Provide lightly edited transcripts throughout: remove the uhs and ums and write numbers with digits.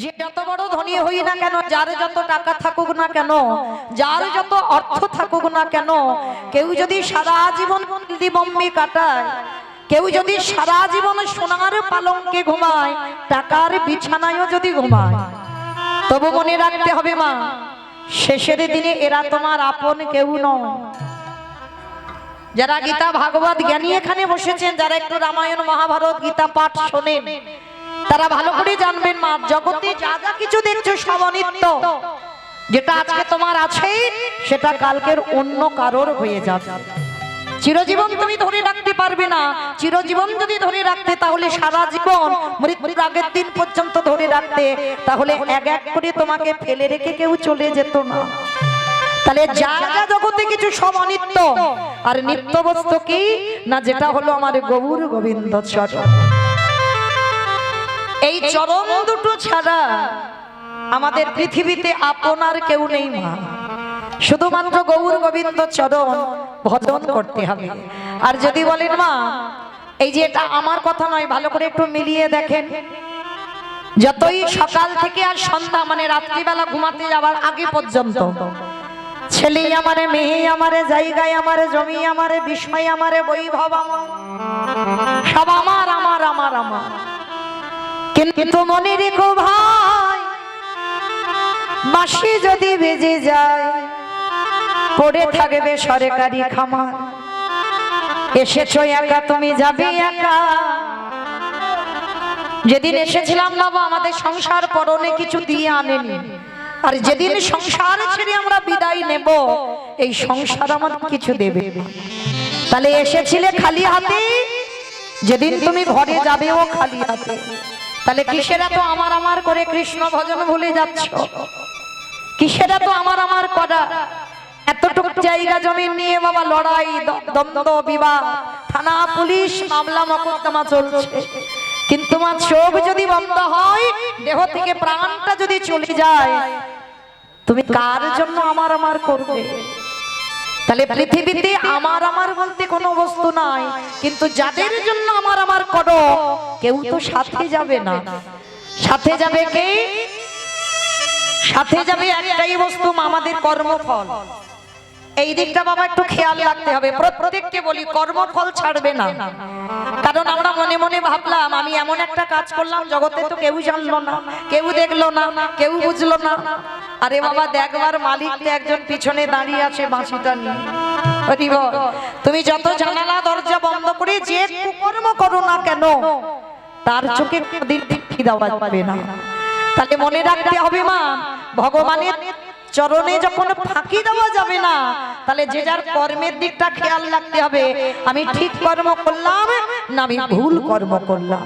যে যত বড় ধনী হই না কেন, যার যত টাকা থাকুক না কেন, যার যত অর্থ থাকুক না কেন, কেউ যদি সারা জীবন দিবম্বি কাটায়, কেউ যদি সারা জীবন সোনার পালঙ্কে ঘুমায়, টাকার বিছানায়ও যদি ঘুমায়, তবু মনে রাখতে হবে মা, শেষের দিনে এরা তোমার আপন কেউ নয়। যারা গীতা ভাগবত জ্ঞানী এখানে বসেছেন, যারা একটু রামায়ণ মহাভারত গীতা পাঠ শোনেন, তারা ভালো করে জানবেন মা, জগতে যা যা কিছু দেখছো সব অনিত্য। যেটা আজকে তোমার আছে সেটা কালকের অন্য কারোর হয়ে যাবে। চিরজীবন তুমি ধরে রাখতে পারবে না। চিরজীবন যদি ধরে রাখতে, তাহলে সারা জীবন মৃত্যুর আগের দিন পর্যন্ত ধরে রাখতে, তাহলে এক এক করে তোমাকে ফেলে রেখে কেউ চলে যেত না। তাহলে যা যা জগতে কিছু সব অনিত্য, আর নিত্য বস্তু কি না, যেটা হলো আমার গৌর গোবিন্দ চরণ। এই চরণ দুটো ছাড়া আমাদের পৃথিবীতে আপনার কেউ নেই মা। শুধুমাত্র গৌর গোবিন্দ চরণ ভজন করতে হবে। আর যদি বলেন মা, এই যে এটা আমার কথা নয়, ভালো করে একটু মিলিয়ে দেখেন, যতই সকাল থেকে আর সন্ধ্যা মানে রাত্রিবেলা ঘুমাতে যাওয়ার আগে পর্যন্ত ছেলে আমারে, মেয়ে আমারে, জায়গায় আমারে, জমি আমারে, বিষয় আমারে, বৈভব আমার, সব আমার আমার আমার আমার। কিন্তু মনে রেখো ভাই, বাঁশি যদি বেজে যায়, পড়ে থাকবে সরকারি খামার। এসেছো একা, তুমি যাবে একা। যেদিন এসেছিলাম না, আমাদের সংসার পরনে কিছু দিয়ে আনেনি, আর যেদিন সংসার ছেড়ে আমরা বিদায় নেব, এই সংসার আমার কিছু দেবে। তাহলে এসেছিলে খালি হাতে, যেদিন তুমি ঘরে যাবেও খালি হাতে। তাহলে কিসেরা তো আমার আমার করে কৃষ্ণ ভজন ভুলে যাচ্ছ? কিসেরা তো আমার আমার করা? এতটুকু জায়গা জমি নিয়ে বাবা লড়াই, দ্বন্দ্ব, বিবাদ, থানা পুলিশ মামলা মোকদ্দমা চলছে। কিন্তু মা, চোখ যদি বন্ধ হয়, দেহ থেকে প্রাণটা যদি চলে যায়, তুমি কার জন্য আমার আমার করবে? তাহলে পৃথিবীতে আমার আমার বলতে কোনো বস্তু নাই, কিন্তু যাদের জন্য আমার আমার করো, কেউ তো সাথে যাবে না। সাথে যাবে কে? সাথে যাবে একটাই বস্তু, আমাদের কর্মফল। এই দিকটা বাবা একটু খেয়াল রাখতে হবে। প্রত্যেককে বলি, কর্মফল ছাড়বে না। কারণ আমরা মনে মনে ভাবলাম, আমি এমন একটা কাজ করলাম, জগতে তো কেউ জানলো না, কেউ দেখলো না, কেউ বুঝলো না। আরে বাবা, দেখবার মালিক তো একজন পিছনে দাঁড়িয়ে আছে বাঁশিটা নিয়ে। তুমি যত জানালা দরজা বন্ধ করে যে কুকর্ম করো না কেন, তার চোখে দিন ঠিক দেওয়া যাবে না। তাহলে মনে রাখতে হবে মা, ভগবানের চরণে যখন ফাঁকি দেওয়া যাবে না, তাহলে যে যার কর্মের দিকটা খেয়াল রাখতে হবে। আমি ঠিক কর্ম করলাম না আমি ভুল কর্ম করলাম।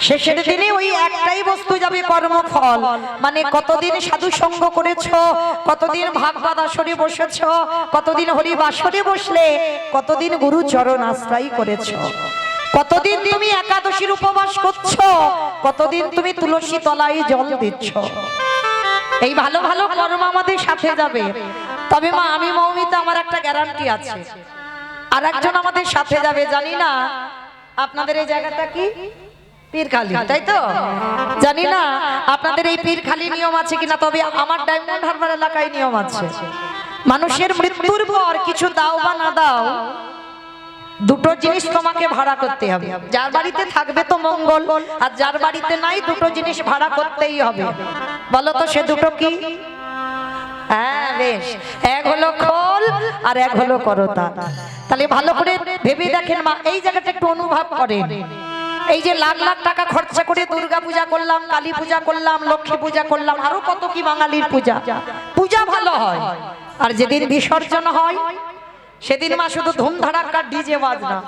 শেষের দিনে ওই একটাই বস্তু যাবে, কর্মফল। মানে কতদিন সাধু সঙ্গ করেছো, কতদিন ভাগবত আসরে বসেছো, কতদিন হরি বাসরে বসলে, কতদিন গুরু চরণ আশ্রয় করেছো, কতদিন তুমি একাদশীর উপবাস করছো, কতদিন তুমি তুলসী তলায় জল দিচ্ছ। এই ভালো ভালো কর্ম আমাদের সাথে যাবে। তবে মা, আমি মৌমিতা, আমার একটা গ্যারান্টি আছে, আর একজন আমাদের সাথে যাবে। জানি না আপনাদের এই জায়গাটা কি পীরখালি, তাই তো? জানি না আপনাদের এই পীরখালি নিয়ম আছে কিনা, তবে আমার ডায়মন্ড হারবার এলাকায় নিয়ম আছে। মানুষের মৃত্যুর পর কিছু দাও বা না দাও, দুটো জিনিস তোমাকে ভাড়া করতে হবে। যার বাড়িতে থাকবে তো মঙ্গল, আর যার বাড়িতে নাই, দুটো জিনিস ভাড়া করতেই হবে। বলো তো সে দুটো কি? হ্যাঁ বেশ, এক হলো খোল আর এক হলো করতা। তাহলে ভালো করে ভেবে দেখেন মা, এই জায়গাটা একটু অনুভব করেন। এই যে লাখ লাখ টাকা খরচা করে দুর্গা পূজা করলাম, কালী পূজা করলাম, লক্ষ্মী পূজা করলাম, আরো কত কি বাঙালির পূজা। পূজা ভালো হয়, আর যেদিন বিসর্জন হয় সেদিন মা শুধু ধুমধাড়াক্কা ডিজে বাজনা,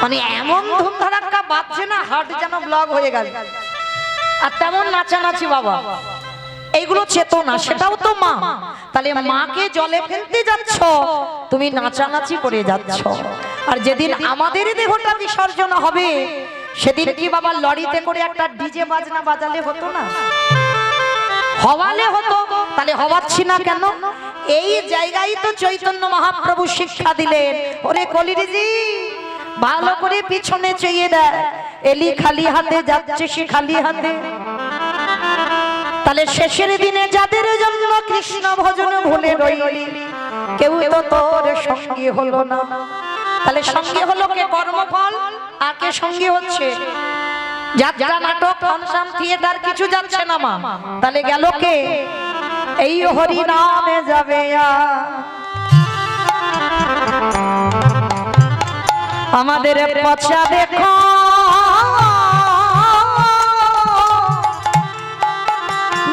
মানে এমন ধুমধাড়াক্কা বাজছে না, হার্ট যেন ব্লক হয়ে গেল। আর তেমন নাচানাচি বাবা, এইগুলো চেতনা, সেটাও তো মা। তাহলে মাকে জলে ফেলতে যাচ্ছ, তুমি নাচানাচি করে যাচ্ছ। আর যেদিন আমাদের দেহটা বিসর্জন হবে, সেদিন কি বাবা লরিতে করে একটা ডিজে বাজনা বাজালে হতো না? হওয়ালে হতো। তাহলে হওয়াচ্ছি না কেন? এই জায়গায় তো চৈতন্য মহাপ্রভু শিক্ষা দিলেন, ওরে কলিরিজি ভালো করে পিছনে চেয়ে দেয়, এলি খালি হাতে যাচ্ছে সে খালি হাতে। তাহলে শেষের দিনে যাদের জন্য কৃষ্ণ ভজন ভুলে রইলি, কেউ তো তোর সঙ্গী হলো না। তাহলে সঙ্গী হলো কে? কর্মফল। আর কে সঙ্গী হচ্ছে? যাত্রা, নাটক, ফাংশন, থিয়েটার কিছু যাচ্ছে না মা। তাহলে গেল কে? এই হরি নামে যাবে। আমাদের পচা দেখো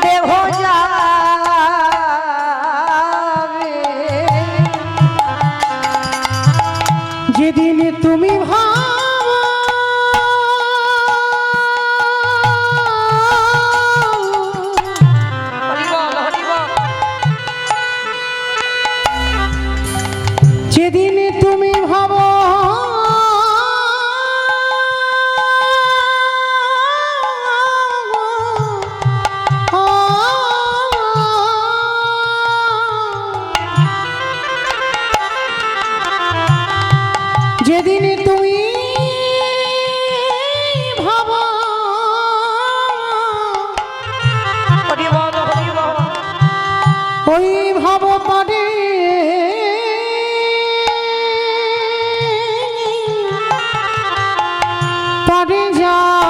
দেহ যাবে, যেদিন তুমি যেদিন তুমি ভাবো যেদিন তুমি ভাবো ওই ভাব পারে পারে যাবে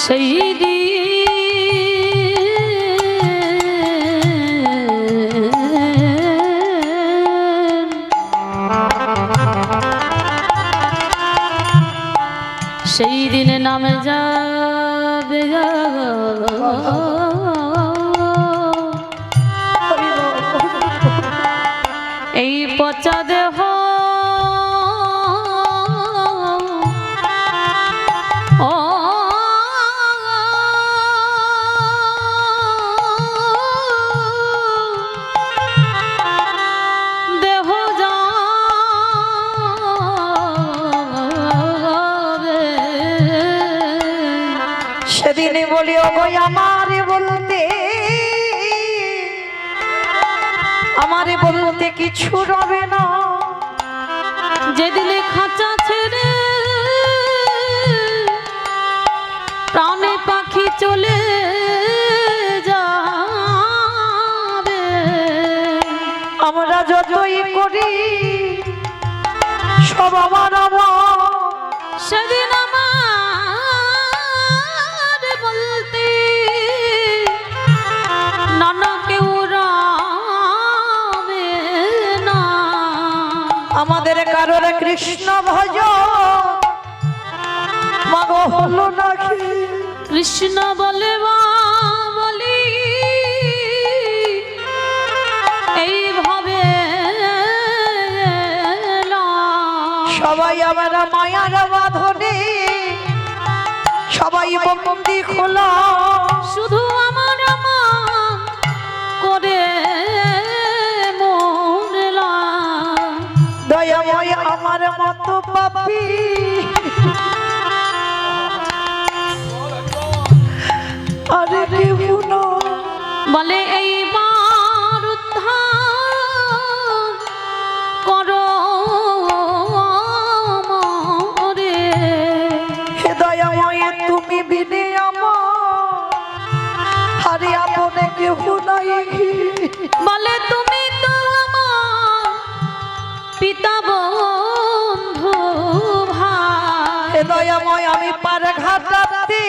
সেই সেই দিনে নামে যাবে এই পচা দেহ ও দেহ সেদিনে বলি ওগো আমারে বলতে, আমারে বলতে কিছু রবে না। যেদিনে খাঁচা ছেড়ে প্রাণে পাখি চলে যাবে, আমরা যতই করি সব আমার আমার, সেদিন আমার বলতে নানা কেউ রাবে না। আমাদের কারোর কৃষ্ণ ভজ মাগো হলো নাকি? কৃষ্ণ বলে বা বলি এইভাবে সবাই আমরা মায়ার বাঁধনে, সবাই বন্দি খোলা, শুধু আমার আমার করে মরলাম। দয়াময় আমার মতো পাপী আরে কেউ না। বলে এইবার উদ্ধার করো মরে, হে দয়াময় তুমি বিনে আমার আরে আপনে কেউ নাই। বলে তুমি তো আমার পিতা বন্ধু ভাই, হে দয়াময় আমি পার ঘাটাতে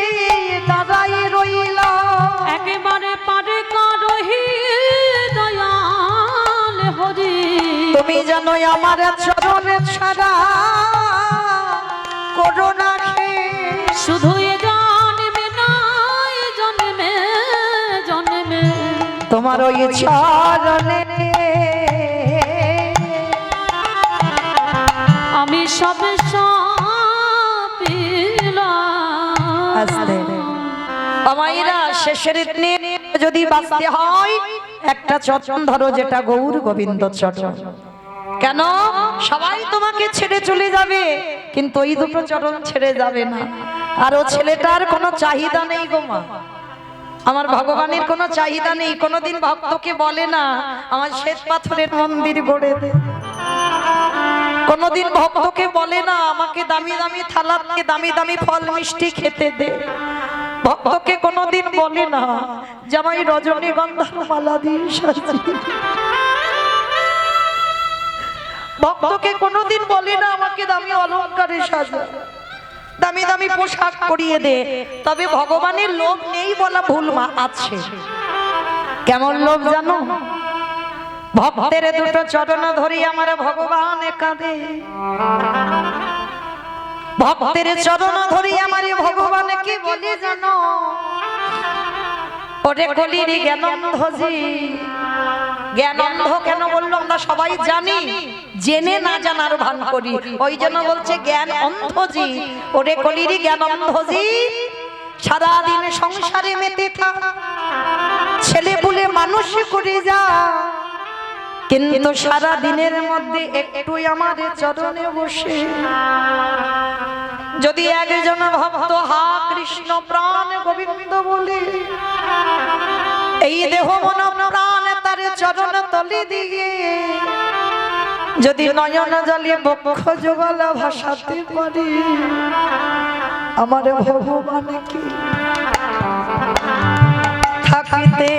দাঁড়াই রইলাম, একেবারে পারে করহি দয়াল হরি। তুমি জানো আমার চরণে ছাড়া করোনা শুধু এ জন্মে নয় জন্মে জন্মে তোমার ওই চরণে আমি সবে আস্তে আমাইরা শেষের দিনে যদি বাঁচতে হয় একটা চরণ ধরো, যেটা গৌর গোবিন্দ চরণ। কেন? সবাই তোমাকে ছেড়ে চলে যাবে, কিন্তু ওই দুটো চরণ ছেড়ে যাবে না। আর ও ছেলেটার কোনো চাহিদা নেই গো মা, আমার ভগবানের কোনো চাহিদা নেই। কোনোদিন ভক্তকে বলে না আমার শ্বেত পাথরের মন্দির গড়ে দে, কোনদিন ভক্তকে বলে না আমাকে দামি দামি থালাতে দামি দামি ফল মিষ্টি খেতে দে। ভক্তকে কোনদিন বলে না জামাই রজনীগন্ধার মালা দিয়ে সাজিয়ে। ভক্তকে কোনদিন বলে না আমাকে দামি অলংকারে সাজা, দামি দামি পোশাক পরিয়ে দে। তবে ভগবানের লোভ নেই বলা ভুল আছে। কেমন লোভ জানো? ভক্তের দুটো চরণ ধরি আমার ভগবান কাঁদে। ভক্তের চরণ ধরি আমার ভগবান কি বলে জানো? ওরে কলির জ্ঞানন্ধজি। জ্ঞানন্ধ কেন বললো আমরা সবাই জানি, জেনে না জানার ভান করি, ওই জন্য বলছে জ্ঞান অন্ধজি। ওরে কলির জ্ঞানন্ধজি, সারাদিন সংসারে মেতে থাক, ছেলে পুলে মানুষ করে যা, কিন্তু সারা দিনের মধ্যে একটু আমার চরণে বসে যদি একজন ভক্ত হা কৃষ্ণ প্রাণ গোবিন্দ বলে, এই দেহ মন প্রাণ তার চরণ তলে দিয়ে যদি নয়ন জলে বক্ষ যুগল ভাসাতে পারি, আমার ভগবান কি থাকিতে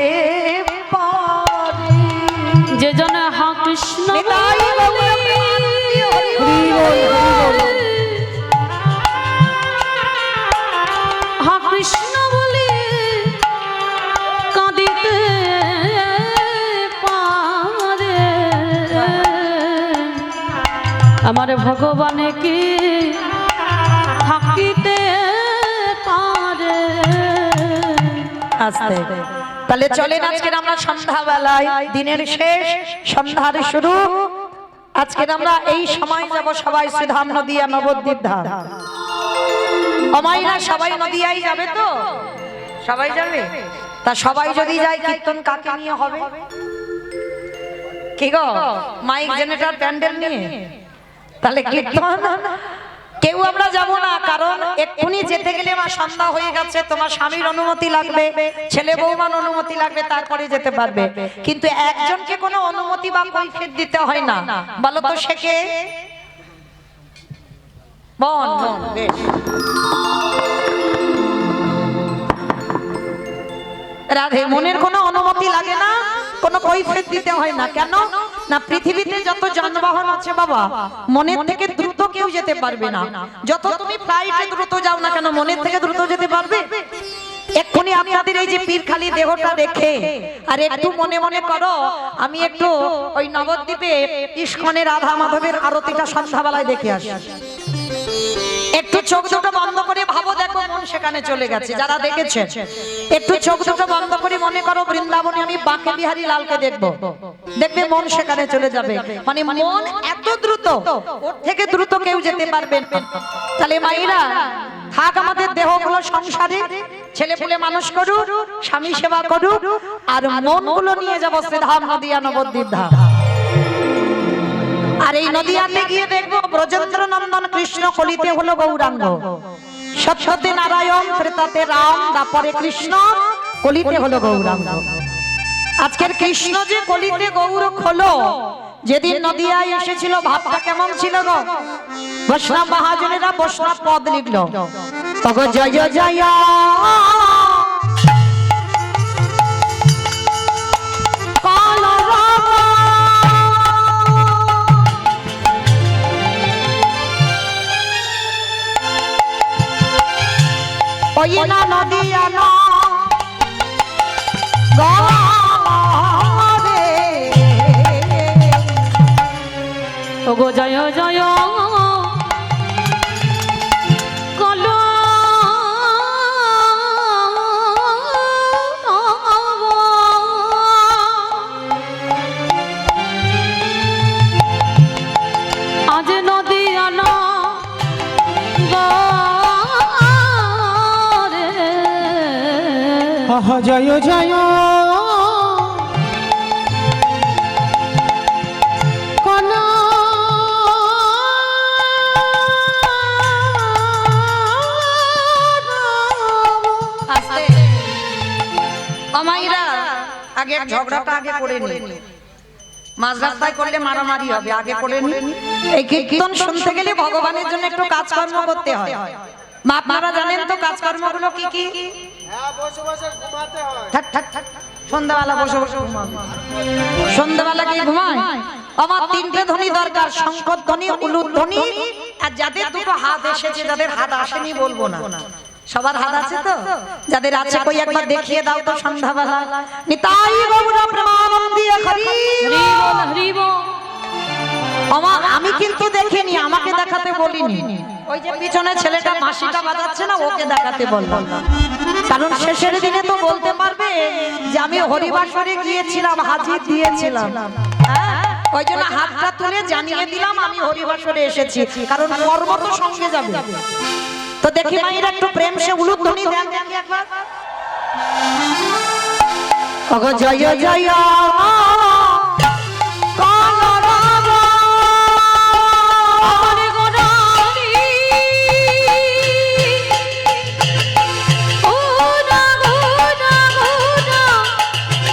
পারে। যে জন হা কৃষ্ণ নিতাই বাবুর প্রাণ দিয়ে হরি বল, হা কৃষ্ণ বলে কাঁদিতে পারে, আমার ভগবানে কি থাকিতে পারে। আস্তে তাহলে চলেন আজকে আমরা সন্ধ্যা বেলায়, দিনের শেষ সন্ধ্যার শুরু, আজকে আমরা এই সময় যাব সবাই শ্রীধাম নদিয়া নবদ্বীপ ধাম। অমাইরা সবাই নদিয়ায় যাবে তো? সবাই যাবে? তা সবাই যদি যায় কীর্তন কাকে নিয়ে হবে? কি গো, মাইক জেনারেটর প্যান্ডেল নিয়ে? তাহলে কীর্তন কেউ আমরা যাব না, কারণ এক্ষুনি যেতে গেলে আমার সন্ধ্যা হয়ে গেছে, তোমার স্বামীর অনুমতি লাগবে, ছেলে বৌমার অনুমতি লাগবে, তারপরে যেতে পারবে। কিন্তু একজনকে কোনো অনুমতি বা কৈফিয়ত দিতে হয় না, বলো তো সে কে? বল বেশ। রাধে, মনের কোনো অনুমতি লাগে না, কোনো কৈফিয়ত দিতে হয় না। কেন না, পৃথিবীতে যত যানবাহন আছে বাবা, মনের থেকে দ্রুত কেউ যেতে পারবে না। যত তুমি ফ্লাইটে দ্রুত যাও না কেন, মনের থেকে দ্রুত যেতে পারবে? এক্ষুনি আপনাদের এই যে পীরখালি দেহটা রেখে আর একটু মনে মনে করো আমি একটু ওই নবদ্বীপে ইস্কনের রাধা মাধবের আরতিটা সন্ধ্যাবেলায় দেখে আসি। একটু চোখ দুটো বন্ধ করে ভাবো, দেখো মন সেখানে চলে গেছে। যারা দেখেছেন একটু চোখ দুটো বন্ধ করে মনে করো বৃন্দাবনে আমি বাঁকে বিহারী লালকে দেখবো, দেখবে মন সেখানে চলে যাবে। মানে মন এত দ্রুত, ওর থেকে দ্রুত কেউ যেতে পারবে না। তাহলে মায়েরা থাক আমাদের দেহগুলো সংসারে, ছেলে পুলে মানুষ করুক, স্বামী সেবা করুক, আর মনগুলো নিয়ে যাবো শ্রীধাম নদিয়া নবদ্বীপ ধাম। আর এই নদিয়াতে গিয়ে দেখবো ব্রজেন্দ্র নন্দন কৃষ্ণ, কলিতে হলো গৌরাঙ্গ, সত্যতে নারায়ণ, ত্রেতাতে রাম, দাপরে কৃষ্ণ, কলিতে হলো গৌরাঙ্গ। আজকের কৃষ্ণ যে কলিতে গৌর হলো, যেদিন নদিয়ায় এসেছিল ভাবটা কেমন ছিল গো? বৈষ্ণব মহাজনেরা বৈষ্ণব পদ লিখলো, তগো জয় জয় কাল রাম, ওই না নদিয়া না রে, ওগো জয় জয় কল আজ নদিয়া না আহা জয় জয় কনা আমাইরা আগে ঝগড়াটা আগে করে নি। মাঝ রাস্তায় করলে মারামারি হবে, আগে করে নি। এই কীর্তন শুনতে গেলে ভগবানের জন্য একটু কাজকর্ম করতে হয়। মা আপনারা জানেন তো কাজকর্মগুলো কি কি? বসে বসে ঘুমাতে হয়। ঠাক ঠাক ঠাক সন্ধ্যাবেলা বসে বসে ঘুমাবে। সন্ধ্যাবেলা কি ঘুমায়? আমার তিনটে ধ্বনি দরকার, শঙ্কর ধ্বনি, উলুর ধ্বনি, আর যাদের দুটো হাত এসেছে, যাদের হাত আসেনি বলবো না, সবার হাত আছে তো? যাদের আছে কই একবার দেখিয়ে দাও তো সন্ধ্যাবেলা। নিতাই গৌর প্রেমানন্দী হরি হরি বল হরি বল। আমি কিন্তু দেখিনি, আমাকে দেখাতে বলিনি। ওই যে পিছনে ছেলেটা মাসিটা বাজাচ্ছে না, ওকে দেখাতে বললাম, কারণ শেষের দিনে তো বলতে পারবে যে আমি হরিবাসরে গিয়েছিলাম, হাজির দিয়েছিলাম। ওই জন্য হাতটা তুলে জানিয়ে দিলাম আমি হরিবাসরে এসেছি, কারণ কর্ম তো সঙ্গে যাবে। তো দেখি মায়ের একটু প্রেম সে উলুধ্বনি দেন দেখি একবার। ওগো জয় জয় আমার গোড়ালি গোড়া গোড়া গোড়া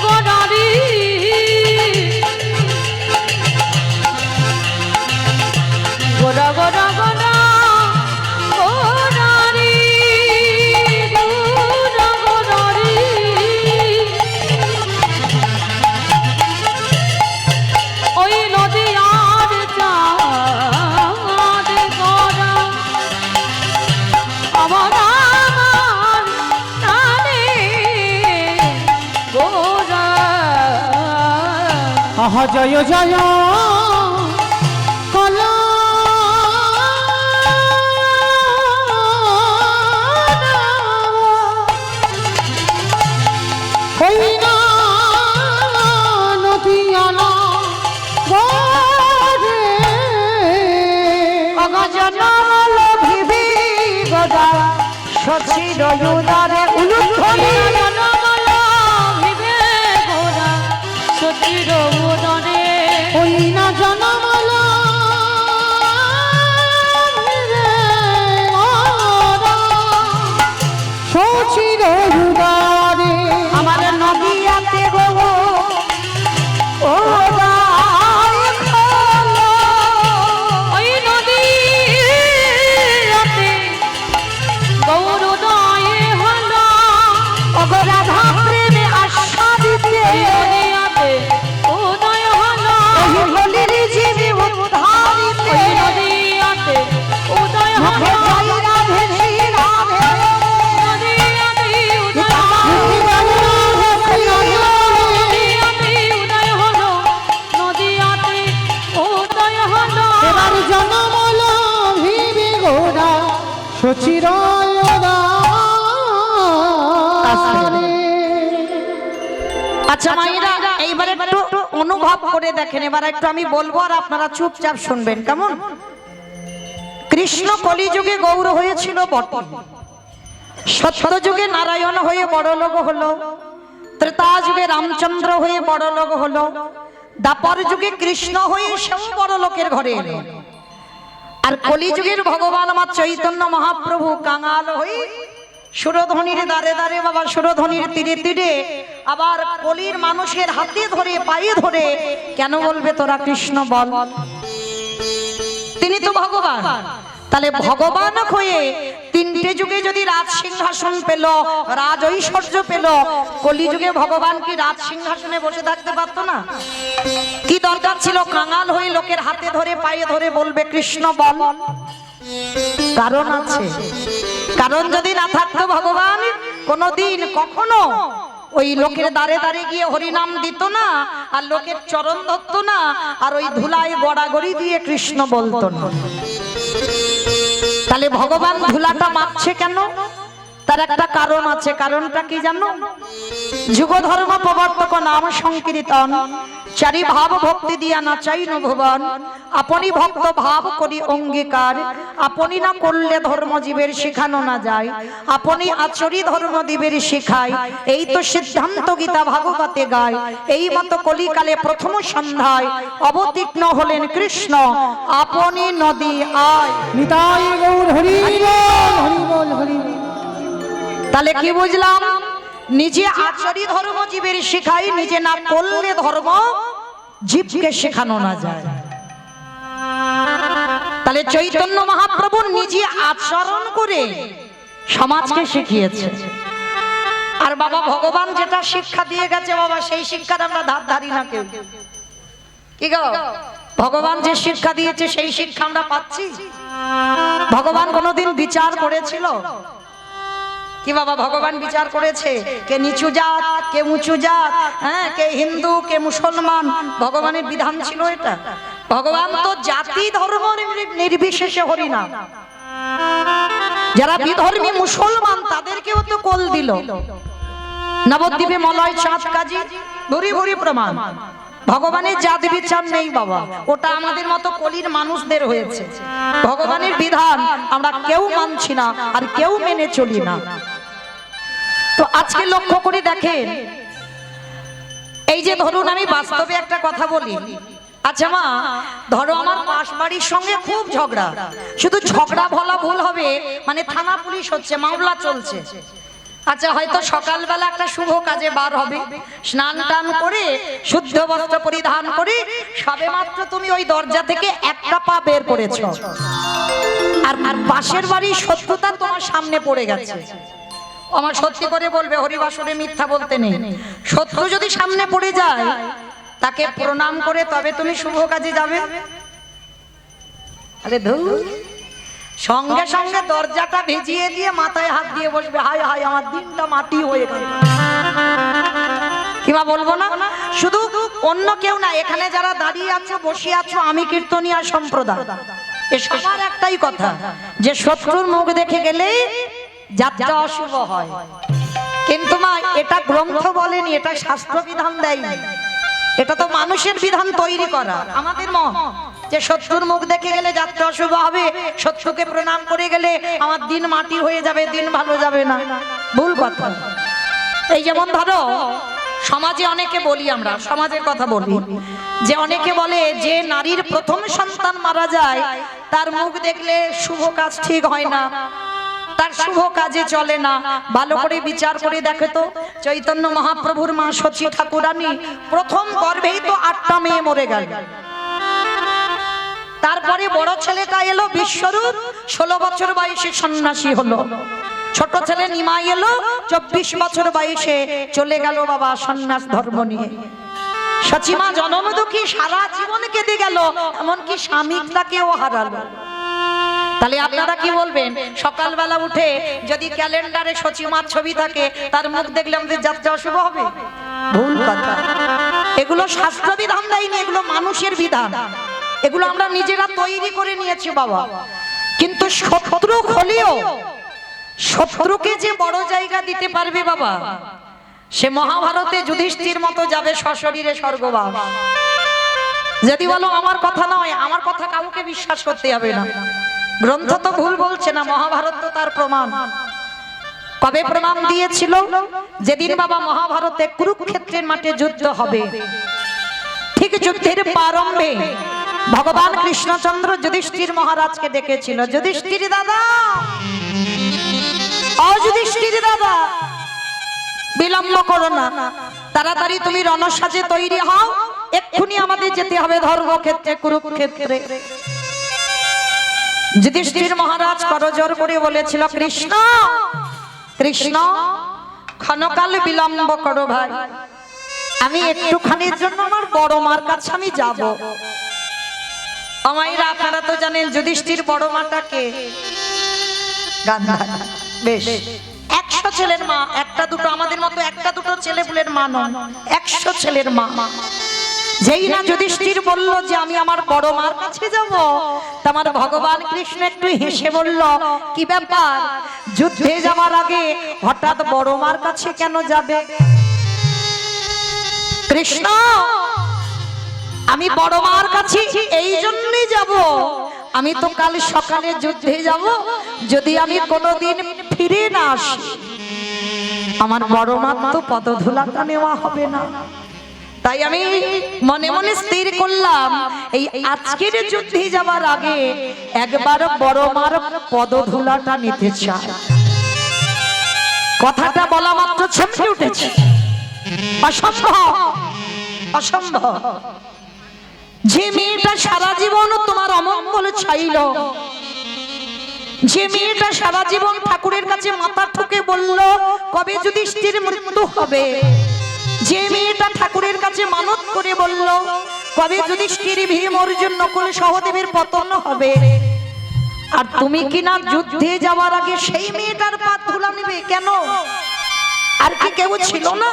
গোড়ালি গোড়া গোড়া গোড়া গোড়ালি গোড়া গোড়ালি ওই নদী আর চাঁদ গড়া আমার আমার প্রাণে গোড়া আহা জয় জয় কলা হইনা নদিয়ানা গরে অগজনমল ভিবি গদা সচির উদারে উলুধ্বনি জনমল ভিবে গোড়া সতীর উদনে হইনা জনমলা সচির উদারে আমার নদিয়াতে গো ও রায় খোলো। ওই নদীতে গৌরোদয়ে হলো ওগো রাধা প্রেমে আস্বাদিতে ওই নদীতে উদয় হলো ওই হলির জীবে উদ্ধারিতে ওই নদীতে উদয় মুখে হলো জয় রাধে শ্রী রাধে নদীতে উদয় হলো নদীতে উদয় হলো এবার জনমল ভিবি গোড়া সচির আচ্ছা মায়েরা এইবারে একটু অনুভব করে দেখেন, এবার একটু আমি বলবো আর আপনারা চুপচাপ শুনবেন, কেমন? কৃষ্ণ কলিযুগে গৌর হয়েছিল বটে, সত্য যুগে নারায়ণ হয়ে বড়লোক হলো, ত্রেতা যুগে রামচন্দ্র হয়ে বড়লোক হলো, দাপর যুগে কৃষ্ণ হয়ে সেও বড়লোকের ঘরে এলো, আর কলিযুগের ভগবান আমার চৈতন্য মহাপ্রভু কাঙাল হয়ে সুরধ্বনির দ্বারে দ্বারে বাবা, সুরধ্বনির তীরে তীরে, আবার কলির মানুষের হাতে ধরে পায়ে ধরে কেন বলবে তোরা কৃষ্ণ বল, তিনি তো ভগবান। তাহলে ভগবান হয়ে তিনটে যুগে যদি রাজ সিংহাসন পেল, রাজ ঐশ্বর্য পেল, কলিযুগে ভগবান কি রাজ সিংহাসনে বসে থাকতে পারতো না? কি দরকার ছিল কাঙাল হয়ে লোকের হাতে ধরে পায়ে ধরে বলবে কৃষ্ণ বল? কারণ আছে, কারণ যদি না থাকতো ভগবান কোনদিন কখনো ওই লোকের দ্বারে দ্বারে গিয়ে হরিনাম দিত না, আর লোকের চরণ ধরতো না, আর ওই ধুলায় গড়াগড়ি দিয়ে কৃষ্ণ বলতো না। তাহলে ভগবান ধুলাটা মাপছে কেন? তার একটা কারণ আছে। কারণটা কি জানো? যুগ ধর্ম প্রবর্তক নাম সংকীর্তন, চারি ভাব ভক্তি দিয়া নাচাই ভুবন, আপনি ভক্ত ভাব করি অঙ্গীকার, আপনি না করলে ধর্ম জীবের শিখানো না যায়, আপনি আচরি ধর্ম দিবের শিখায়, এই তো সিদ্ধান্ত গীতা ভাগবতে গায়। এই মতো কলিকালে প্রথম সন্ধ্যায় অবতীর্ণ হলেন কৃষ্ণ, আপনি নদী আয়। নিতাই গৌর হরি বল হরি বল হরি বল। তাহলে কি বুঝলাম? নিজে আচরি ধর্ম জীবের শিখাই, নিজে না করলে ধর্ম জীবকে শেখানো না যায়। তাহলে চৈতন্য মহাপ্রভু নিজে আচরণ করে সমাজকে শিখিয়েছে। আর বাবা ভগবান যেটা শিক্ষা দিয়ে গেছে বাবা, সেই শিক্ষার আমরা ধার ধারি না কেউ। কি গো, ভগবান যে শিক্ষা দিয়েছে সেই শিক্ষা আমরা পাচ্ছি? ভগবান কোনোদিন বিচার করেছিল? কি বাবা, ভগবান বিচার করেছে কে নিচু জাত কে উঁচু জাত, হ্যাঁ, কে হিন্দু কে মুসলমান? ভগবানের বিধান ছিল এটা? ভগবান তো জাতি ধর্ম নির্বিশেষে হরিনাম। যারা বিধর্মী মুসলমান তাদেরকেও তো কোল দিল। নবদ্বীপে মলয় চাঁদ কাজী ভুরি ভুরি প্রমাণ। ভগবানের জাত বিচার নেই বাবা, ওটা আমাদের মতো কলির মানুষদের হয়েছে। ভগবানের বিধান আমরা কেউ মানছি না আর কেউ মেনে চলি না। তো আজকে লক্ষ্য করে দেখেন, এই যে ধরুন আমি বাস্তবে একটা কথা বলি। আচ্ছা মা, ধরো আমার পাশ বাড়ির সঙ্গে খুব ঝগড়া, শুধু ঝগড়া বলা ভুল হবে, মানে থানা পুলিশ হচ্ছে, মামলা চলছে। আচ্ছা, হয়তো সকালবেলা একটা শুভ কাজে বার হবে, স্নান টান করে শুদ্ধ বস্ত্র পরিধান করে সবে মাত্র তুমি ওই দরজা থেকে একটা পা বের করেছো, আর পাশের বাড়ির শত্রুতা তোমার সামনে পড়ে গেছে। আমার সত্যি করে বলবে, হরিবাসরে মিথ্যা বলতে নেই। শত্রু যদি সামনে পড়ে যায় তাকে প্রণাম করে তবে তুমি শুভ কাজে যাবে? আরে ধুর, সঙ্গে সঙ্গে দরজাটা ভিজিয়ে দিয়ে মাথায় হাত দিয়ে বসবে, হায় হায় আমার দিনটা মাটি হয়ে গেল। কিবা বলবো না? শুধু অন্য কেউ না, এখানে যারা দাঁড়িয়ে আছো বসে আছো আমি কীর্তনিয়া সম্প্রদায়, সবার একটাই কথা যে শত্রুর মুখ দেখে গেলে যাত্রা অশুভ হয়। কিন্তু মা, এটা গ্রন্থ বলেনি, এটা শাস্ত্র বিধান দেয়নি, এটা তো মানুষের বিধান তৈরি করা। আমাদের মত যে শত্রুর মুখ দেখে গেলে যাত্রা অশুভ হবে, শত্রুকে প্রণাম করে গেলে আমার দিন মাটি হয়ে যাবে, দিন ভালো যাবে না, ভুল কথা। এই যেমন ধরো সমাজে অনেকে বলি, আমরা সমাজের কথা বলি, যে অনেকে বলে যে নারীর প্রথম সন্তান মারা যায় তার মুখ দেখলে শুভ কাজ ঠিক হয় না, তার শুভ কাজে চলে না। ভালো করে বিচার করে দেখে তো, চৈতন্য মহাপ্রভুর মা সচী ঠাকুরানী প্রথম গর্ভেই তো 8টা মেয়ে মরে গেল। তারপরে বড় ছেলেটা এলো বিশ্বরূপ, 16 বছর বয়সে সন্ন্যাসী হলো। ছোট ছেলে নিমাই এলো 24 বছর বয়সে চলে গেল বাবা সন্ন্যাস ধর্ম নিয়ে। সচিমা জনম দুঃখী, সারা জীবন কেঁদে গেল, এমনকি স্বামীটাকেও হারালো। তাহলে আপনারা কি বলবেন, সকালবেলা উঠে যদি ক্যালেন্ডারে সচিমার ছবি থাকে তার মুখ দেখলে আমাদের যাত্রা অশুভ হবে? ভুল কথা। এগুলো শাস্ত্র বিধান দেয়নি, এগুলো মানুষের বিধান, এগুলো আমরা নিজেরা তৈরি করে নিয়েছি বাবা। কিন্তু শত্রু হলেও শত্রুকে যে বড় জায়গা দিতে পারবে বাবা, সে মহাভারতে যুধিষ্ঠির মতো যাবে সশরীরে স্বর্গবাস। যদি বলো আমার কথা নয়, আমার কথা কাউকে বিশ্বাস করতে হবে না, গ্রন্থ তো ভুল বলছে না, মহাভারত তো তার প্রমাণ। কবে প্রমাণ দিয়েছিল? যেদিন বাবা মহাভারতে কুরুক্ষেত্রের মাঠে যুদ্ধ হবে, ঠিক যুদ্ধের প্রারম্ভে ভগবান কৃষ্ণচন্দ্র যুধিষ্ঠির মহারাজকে ডেকেছিল, যুধিষ্ঠির দাদা, ও যুধিষ্ঠির দাদা, বিলম্ব করো না, তাড়াতাড়ি তুমি রণসাজে তৈরি হও, এক্ষুনি আমাদের যেতে হবে ধর্মক্ষেত্রে, কুরুক্ষেত্রে। যুধিষ্ঠির মহারাজ করজোর করে বলেছিল, কৃষ্ণ কৃষ্ণ ক্ষণকাল বিলম্ব করো ভাই, আমি একটুখানির জন্য আমার বড় মার কাছে আমি যাব। আমাইরা আপনারা তো জানেন যুধিষ্ঠির বড় মাটাকে, গান্ধারী। বেশ, 100 ছেলের মা, একটা দুটো আমাদের মতো একটা দুটো ছেলে পুলের মা নয়, 100 ছেলের মা। যেই না যুধিষ্ঠির বলল যে আমি আমার বড় মার কাছে যাব, তোমার ভগবান কৃষ্ণ একটু হেসে বলল, কি ব্যাপার, যুদ্ধে যাওয়ার আগে হঠাৎ বড় মার কাছে কেন যাবে? কৃষ্ণ, আমি বড় মার কাছে এই জন্যই যাব, আমি তো কাল সকালে যুদ্ধে যাব, যদি আমি কোনোদিন ফিরে না আসি আমার বড় মার তো পদধূলাটা নেওয়া হবে না। তাই আমি মনে মনে স্থির করলাম, এই আজকের যুদ্ধে যাওয়ার আগে একবার বড় মার পদধূলাটা নিতে চাই। কথাটা বলা মাত্র চমকে উঠেছে, অসম্ভব অসম্ভব। যে মেয়েটা সারা জীবন তোমার অমঙ্গল চাইল, যে মেয়েটা সারা জীবন ঠাকুরের কাছে মাথা ঠুকে বলল কবে যুধিষ্ঠির মৃত্যু হবে, যে মেয়েটা ঠাকুরের কাছে মানত করে বলল কবে যুধিষ্ঠির ভীম অর্জুন নকুল সহদেবের পতন হবে, আর তুমি কিনা যুদ্ধে যাওয়ার আগে সেই মেয়েটার পা ধুলা নেবে কেন? আর কি কেউ ছিল না?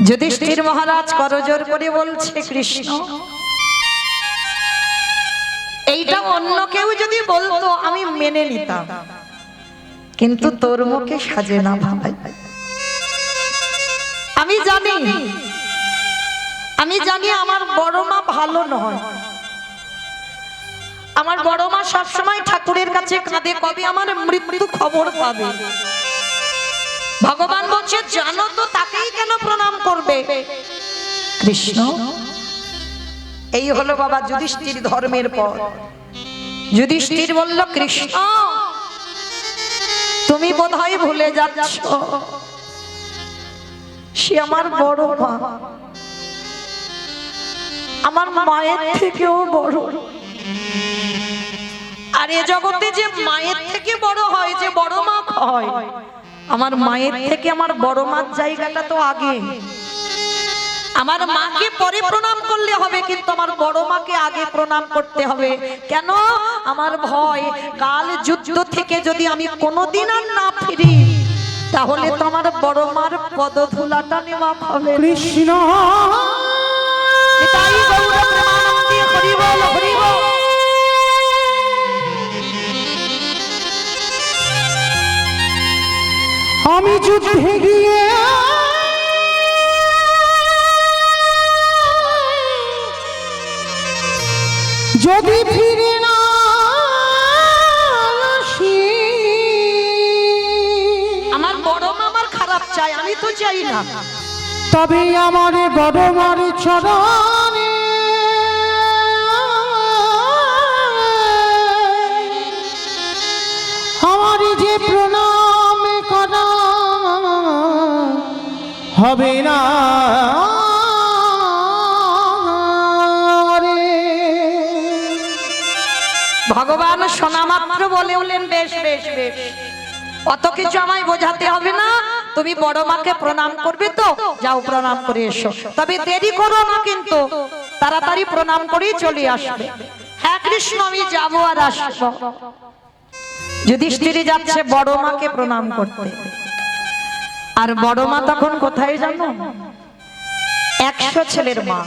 যুধিষ্ঠির মহারাজ করজোর করে বলছে কৃষ্ণ, এইটা অন্য কেউ যদি বলতো আমি মেনে নিতাম, কিন্তু তোর মুখে সাজে না ভাই। আমি জানি আমার বড় মা ভালো নয়, আমার বড় মা সবসময় ঠাকুরের কাছে কাঁদে কবে আমার মৃত্যু খবর পাবে। ভগবান বলছে জানো তো তাকেই কেন প্রণাম করবে? কৃষ্ণ এই হলো বাবা যুধিষ্ঠির ধর্মের পর। যুধিষ্ঠির বলল কৃষ্ণ তুমি বোধহয় ভুলে যাচ্ছ, সে আমার বড় মা, আমার মায়ের থেকেও বড়। আর এ জগতে যে মায়ের থেকে বড় হয়, যে বড় মা হয়, আমার মায়ের থেকে আমার বড় মার জায়গাটা তো আগে। আমার মাকে পরে প্রণাম করলে হবে, কিন্তু আমার বড় মাকে আগে প্রণাম করতে হবে। কেন? আমার ভয় কাল যুদ্ধ থেকে যদি আমি কোনোদিন আর না ফিরি, তাহলে তো আমার বড় মার পদধূলাটা নেওয়া হবে। কৃষ্ণ তাই গৌর প্রেমানন্দে হরি বল হরি বল। আমি যুদ্ধে গিয়ে যদি ফিরে না আসি, আমার বড় মামার খারাপ চাই, আমি তো চাই না। তবে আমার বড় মার চরণে আমার যে প্রণাম করা হবে না রে। ভগবান শোনা মাত্র বলে উঠলেন বেশ বেশ বেশ, অত কিছু আমায় বোঝাতে হবে না, তুমি বড় মাকে প্রণাম করবে তো যাও প্রণাম করে এসো, তবে দেরি করো না, কিন্তু তাড়াতাড়ি প্রণাম করেই চলে আসবে। হ্যাঁ কৃষ্ণ আমি যাবো আর আসবো। যুধিষ্ঠির যাচ্ছে বড় মাকে প্রণাম করতে, আর বড় মা তখন কোথায় জানো? 100 ছেলের মা।